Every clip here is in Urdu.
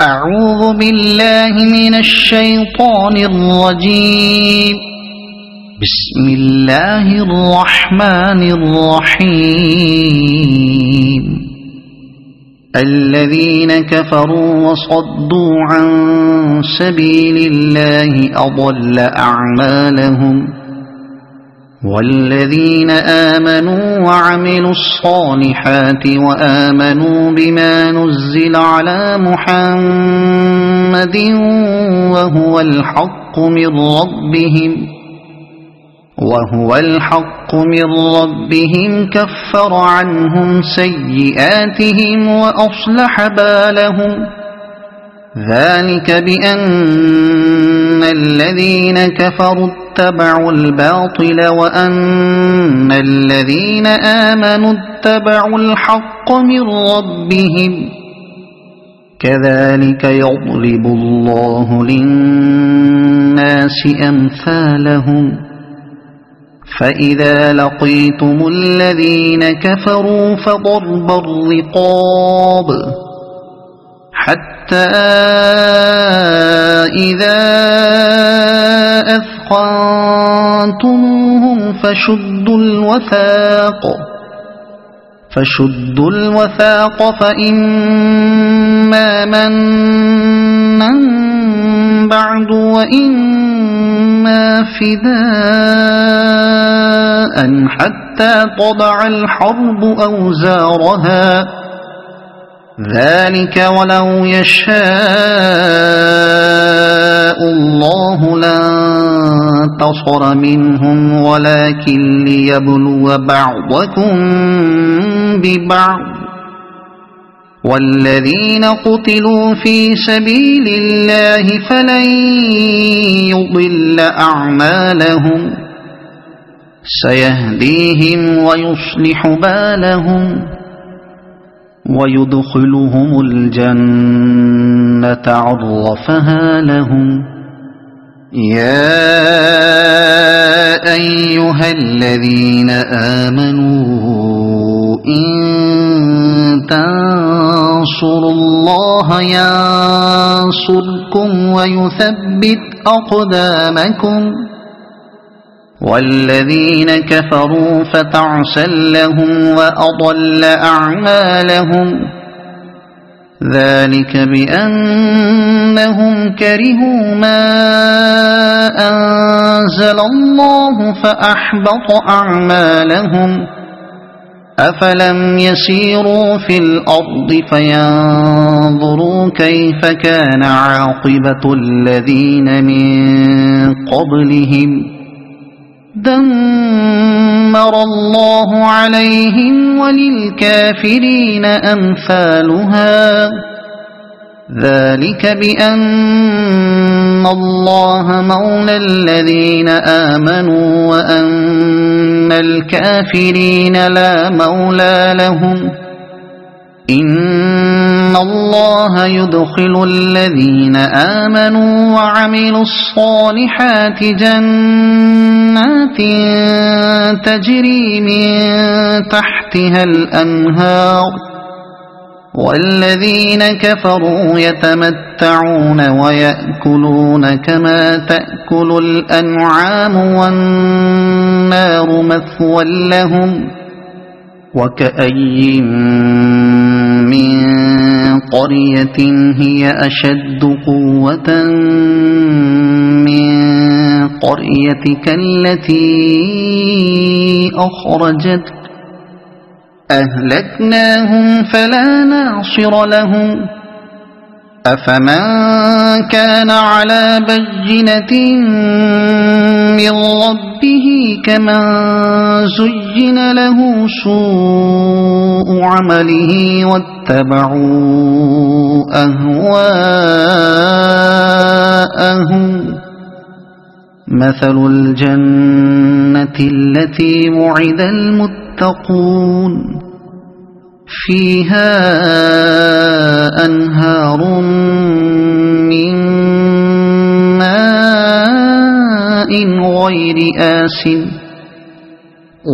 أعوذ بالله من الشيطان الرجيم. بسم الله الرحمن الرحيم. الذين كفروا وصدوا عن سبيل الله أضل أعمالهم، والذين آمنوا وعملوا الصالحات وآمنوا بما نزل على محمد وهو الحق من ربهم كفر عنهم سيئاتهم وأصلح بالهم. ذلك بأن الذين كفروا اتبعوا الباطل وأن الذين آمنوا اتبعوا الحق من ربهم. كذلك يضرب الله للناس أمثالهم. فإذا لقيتم الذين كفروا فضرب الرقاب حتى إذا أثخنتموهم فشدوا الوثاق فإما منا بعد وإما فداء حتى تضع الحرب أوزارها. ذلك ولو يشاء الله لانتصر منهم ولكن ليبلو بعضكم ببعض. والذين قتلوا في سبيل الله فلن يضل أعمالهم، سيهديهم ويصلح بالهم ويدخلهم الجنة عرفها لهم. يا أيها الذين آمنوا إن تنصروا الله ينصركم ويثبت أقدامكم. والذين كفروا فتعسا لهم وأضل أعمالهم. ذلك بأنهم كرهوا ما أنزل الله فأحبط أعمالهم. أفلم يسيروا في الأرض فينظروا كيف كان عاقبة الذين من قبلهم. دمر الله عليهم وللكافرين أمثالها. ذلك بأن الله مولى الذين آمنوا وأن الكافرين لا مولى لهم. إن الله يدخل الذين آمنوا وعملوا الصالحات جنات تجري من تحتها الأنهار، والذين كفروا يتمتعون ويأكلون كما تأكل الأنعام والنار مثوى لهم. وكأي من قرية هي أشد قوة من قريتك التي أخرجتك أهلكناهم فلا ناصر لهم. أفمن كان على بينة من ربه كمن زين له سوء عمله واتبعوا أهواءهم. مثل الجنة التي وعد المتقون فيها أنهار من ماء غير آسن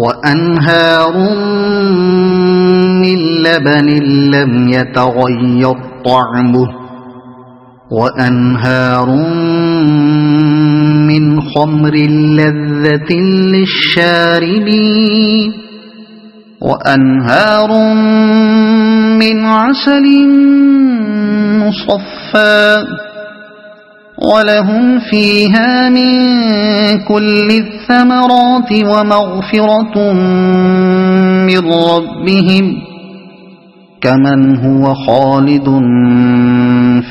وأنهار من لبن لم يتغير طعمه وأنهار من خمر لذة للشاربين وأنهار من عسل مصفى ولهم فيها من كل الثمرات ومغفرة من ربهم كمن هو خالد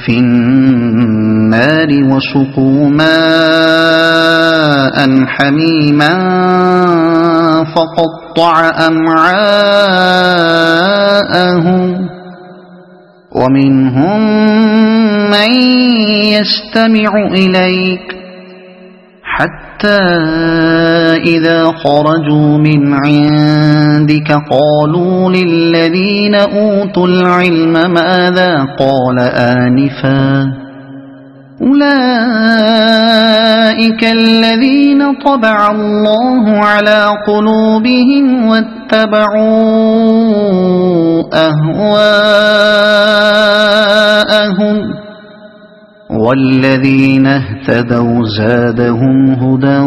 في النار وسقوا ماء حميما فقطع أمعاءهم ومنهم من يستمع إليك حتى إذا خرجوا من عندك قالوا للذين أوتوا العلم ماذا قال آنفا أولئك الذين طبع الله على قلوبهم واتبعوا أهواءهم والذين اهتدوا زادهم هدى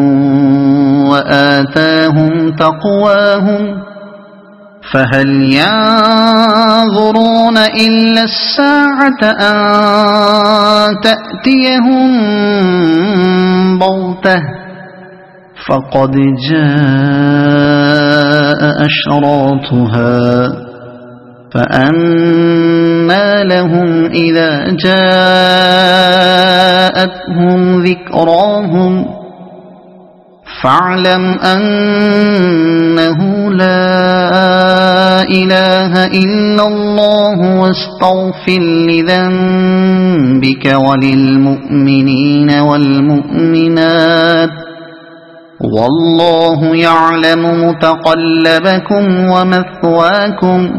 وآتاهم تقواهم فهل ينظرون إلا الساعة أن تأتيهم بغتة فقد جاء أشراطها فأنى لهم إذا جاءتهم ذكراهم فاعلم أنه لا إله إلا الله واستغفر لذنبك وللمؤمنين والمؤمنات والله يعلم متقلبكم ومثواكم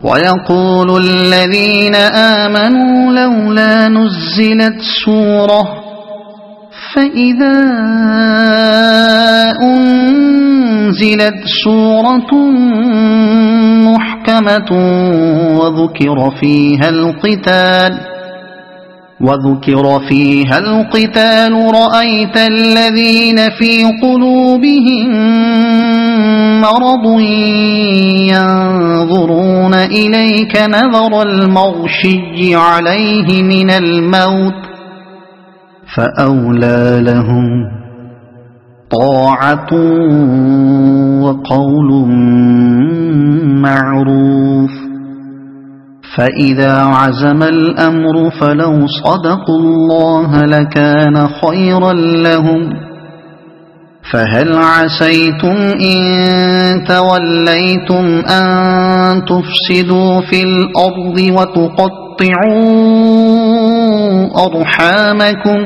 ويقول الذين آمنوا لولا نزلت سورة فإذا أنزلت سورة محكمة وذكر فيها القتال رأيت الذين في قلوبهم مرض ينظرون إليك نظر المغشي عليه من الموت فأولى لهم طاعة وقول معروف فإذا عزم الأمر فلو صدقوا الله لكان خيرا لهم فهل عسيتم إن توليتم أن تفسدوا في الأرض وتقطعوا أرحامكم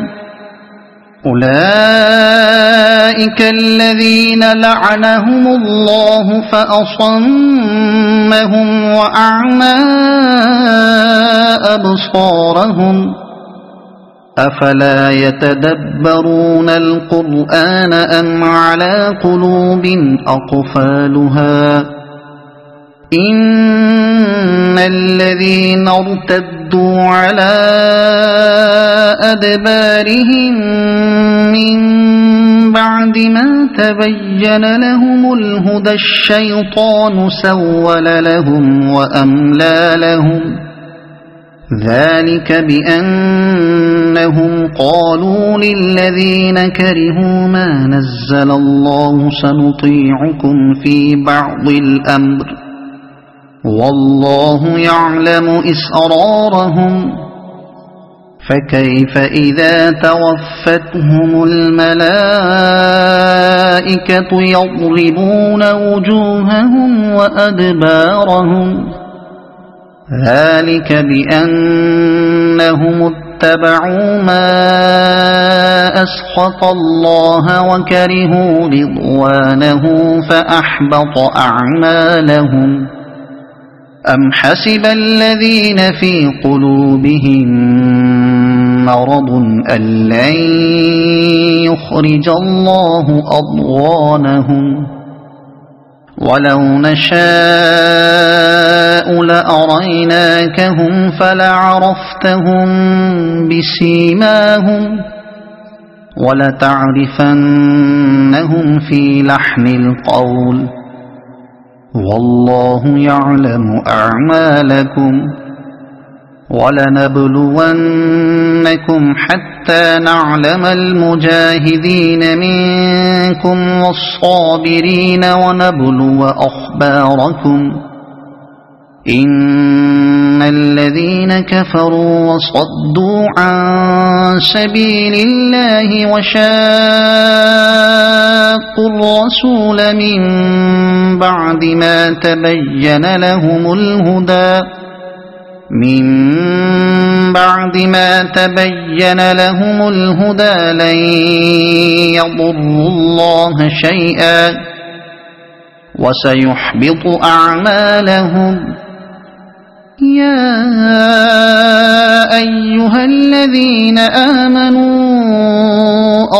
أولئك الذين لعنهم الله فأصمهم وأعمى أبصارهم أفلا يتدبرون القرآن أم على قلوب أقفالها إن الذين ارتدوا على أدبارهم من بعد ما تبين لهم الهدى الشيطان سول لهم وأملى لهم ذلك بأنهم قالوا للذين كرهوا ما نزل الله سنطيعكم في بعض الأمر والله يعلم إسرارهم فكيف إذا توفتهم الملائكة يضربون وجوههم وأدبارهم ذلك بأنهم اتبعوا ما أسخط الله وكرهوا رضوانه فأحبط أعمالهم أم حسب الذين في قلوبهم مرض أن لن يخرج الله أضغانهم ولو نشاء لأريناكهم فلعرفتهم بسيماهم ولتعرفنهم في لحن القول والله يعلم أعمالكم ولنبلونكم حتى نعلم المجاهدين منكم والصابرين ونبلو أخباركم إن الذين كفروا وصدوا عن سبيل الله وشاقوا الرسول من بعد ما تبين لهم الهدى لن يضروا الله شيئا وسيحبط أعمالهم يا أيها الذين آمنوا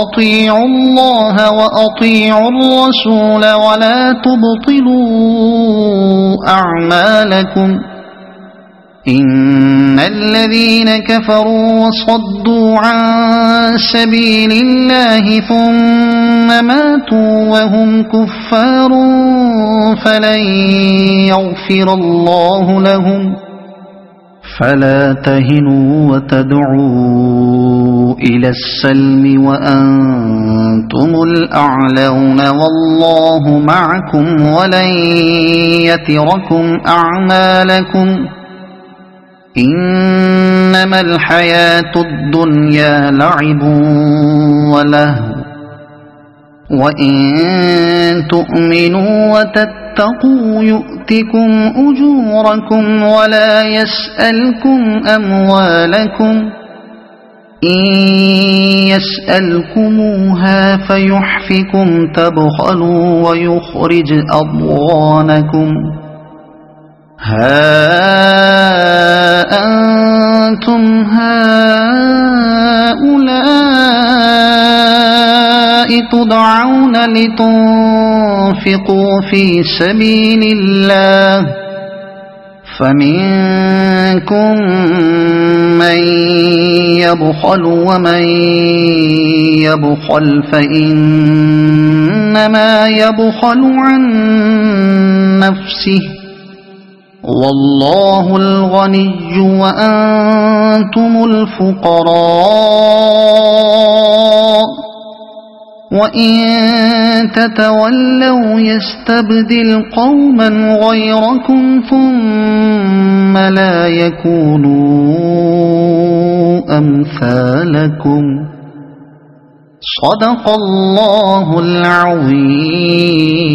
أطيعوا الله وأطيعوا الرسول ولا تبطلوا أعمالكم إن الذين كفروا وصدوا عن سبيل الله ثم ماتوا وهم كفار فلن يغفر الله لهم فلا تهنوا وتدعوا إلى السلم وأنتم الأعلون والله معكم ولن يتركم أعمالكم إنما الحياة الدنيا لعب ولهو وإن تؤمنوا وتتقوا يؤتكم أجوركم ولا يسألكم أموالكم إن يسألكموها فيحفكم تبخلوا ويخرج أضغانكم ها أنتم هؤلاء تدعون لتنفقوا في سبيل الله فمنكم من يبخل ومن يبخل فإنما يبخل عن نفسه والله الغني وأنتم الفقراء وإن تتولوا يستبدل قوما غيركم ثم لا يكونوا أمثالكم صدق الله العظيم.